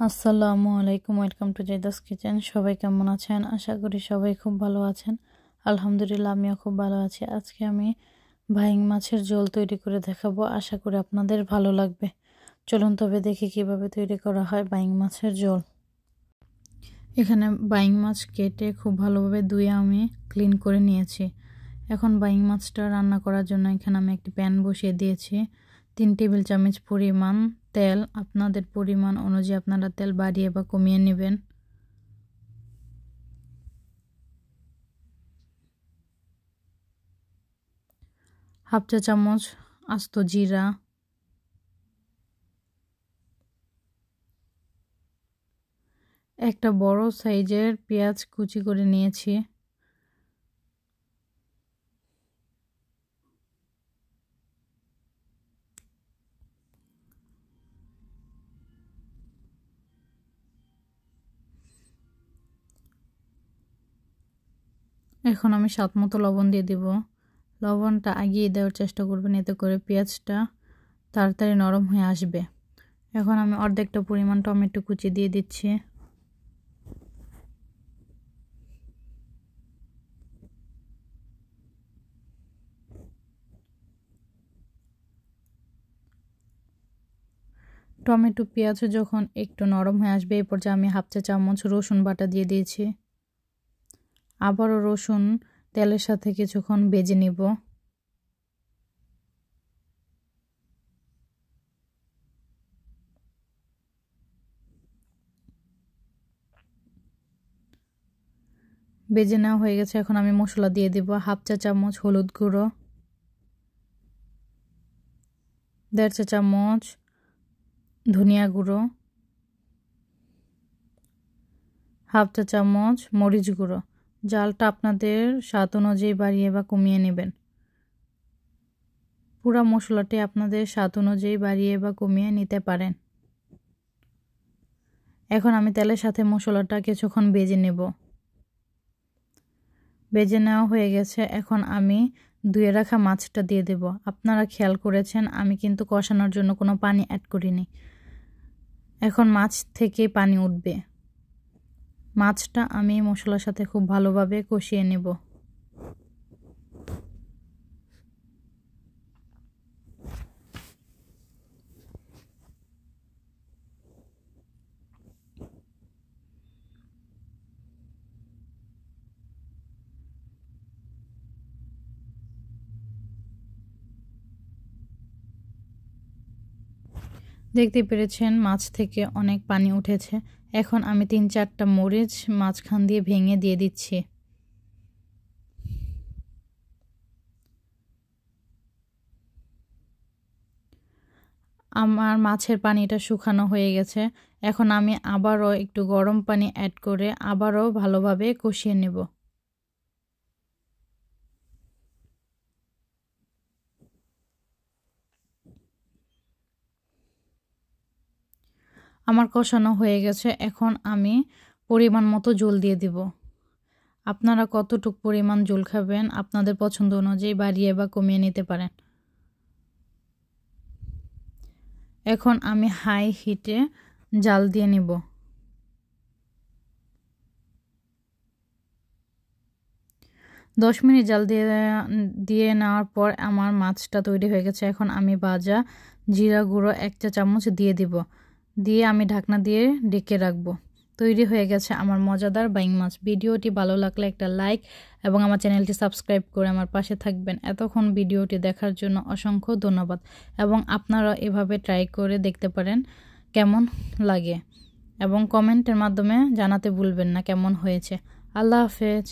আসসালামু আলাইকুম, welcome to জাইদাস kitchen. সবাই কেমন আছেন? আশা করি সবাই খুব ভালো আছেন। আলহামদুলিল্লাহ, আমিও খুব ভালো আছি। আজকে আমি বাইং মাছের ঝোল তৈরি করে দেখাবো, আশা করি আপনাদের ভালো লাগবে। চলুন তবে দেখি কিভাবে তৈরি করা হয় বাইং মাছের ঝোল। এখানে বাইং মাছ কেটে খুব ভালোভাবে ধুয়ে আমি ক্লিন করে নিয়েছি। এখন বাইং মাছটা রান্না করার জন্য এখানে আমি একটি প্যান বসিয়ে দিয়েছি। 3 টেবিল চামচ পরিমাণ তেল, আপনাদের পরিমাণ অনুযায়ী আপনারা তেল বাড়িয়ে বা কমিয়ে নেবেন। হাফ চা চামচ আস্ত জিরা, একটা বড় সাইজের পেঁয়াজ কুচি করে নিয়েছি, এখন আমি স্বাদ মতো লবণ দিয়ে দিব। লবণটা আগিয়ে দেওয়ার চেষ্টা করবেন, এতে করে পেঁয়াজটা তাড়াতাড়ি নরম হয়ে আসবে। এখন আমি অর্ধেকটা পরিমাণ টমেটো কুচি দিয়ে দিচ্ছি। টমেটো পেঁয়াজ যখন একটু নরম হয়ে আসবে, এই পর্যায়ে আমি হাফ চা চামচ রসুন বাটা দিয়ে দিয়েছি। আবারও রসুন তেলের সাথে কিছুক্ষণ ভেজে নিব। ভেজে নেওয়া হয়ে গেছে, এখন আমি মশলা দিয়ে দিব। হাফ চা চামচ হলুদ গুঁড়ো, 1.5 চা চামচ ধনিয়া গুঁড়ো, হাফ চা চামচ মরিচ গুঁড়ো। জালটা আপনাদের স্বাদ অনুযায়ী বাড়িয়ে বা কমিয়ে নেবেন। পুরো মশলাটি আপনাদের স্বাদ অনুযায়ী বাড়িয়ে বা কমিয়ে নিতে পারেন। এখন আমি তেলের সাথে মশলাটা কিছুক্ষণ ভেজে নেব। ভেজে নেওয়া হয়ে গেছে, এখন আমি ধুয়ে রাখা মাছটা দিয়ে দেব। আপনারা খেয়াল করেছেন আমি কিন্তু কষানোর জন্য কোনো পানি অ্যাড করিনি। এখন মাছ থেকে পানি উঠবে। মাছটা আমি মশলার সাথে খুব ভালোভাবে কষিয়ে নেব। দেখতে পেরেছেন মাছ থেকে অনেক পানি উঠেছে। এখন আমি 3-4টা মরিচ মাঝখান দিয়ে ভেঙে দিয়ে দিচ্ছি। আমার মাছের পানিটা শুকানো হয়ে গেছে। এখন আমি আবারও একটু গরম পানি অ্যাড করে আবারও ভালোভাবে কষিয়ে নেব। আমার কষানো হয়ে গেছে, এখন আমি পরিমাণ মতো জল দিয়ে দিব। আপনারা কতটুকু পরিমাণ জল খাবেন আপনাদের পছন্দ অনুযায়ী বাড়িয়ে বা কমিয়ে নিতে পারেন। এখন আমি হাই হিটে জাল দিয়ে নিব। দশ মিনিট জাল দিয়ে নেওয়ার পর আমার মাছটা তৈরি হয়ে গেছে। এখন আমি ভাজা জিরা গুঁড়ো 1 চা চামচ দিয়ে দিব। দিয়ে আমি ঢাকনা দিয়ে ঢেকে রাখবো। তৈরি হয়ে গেছে আমার মজাদার বাইং মাছ। ভিডিওটি ভালো লাগলে একটা লাইক এবং আমার চ্যানেলটি সাবস্ক্রাইব করে আমার পাশে থাকবেন। এতক্ষণ ভিডিওটি দেখার জন্য অসংখ্য ধন্যবাদ। এবং আপনারা এভাবে ট্রাই করে দেখতে পারেন কেমন লাগে, এবং কমেন্টের মাধ্যমে জানাতে ভুলবেন না কেমন হয়েছে। আল্লাহ হাফেজ।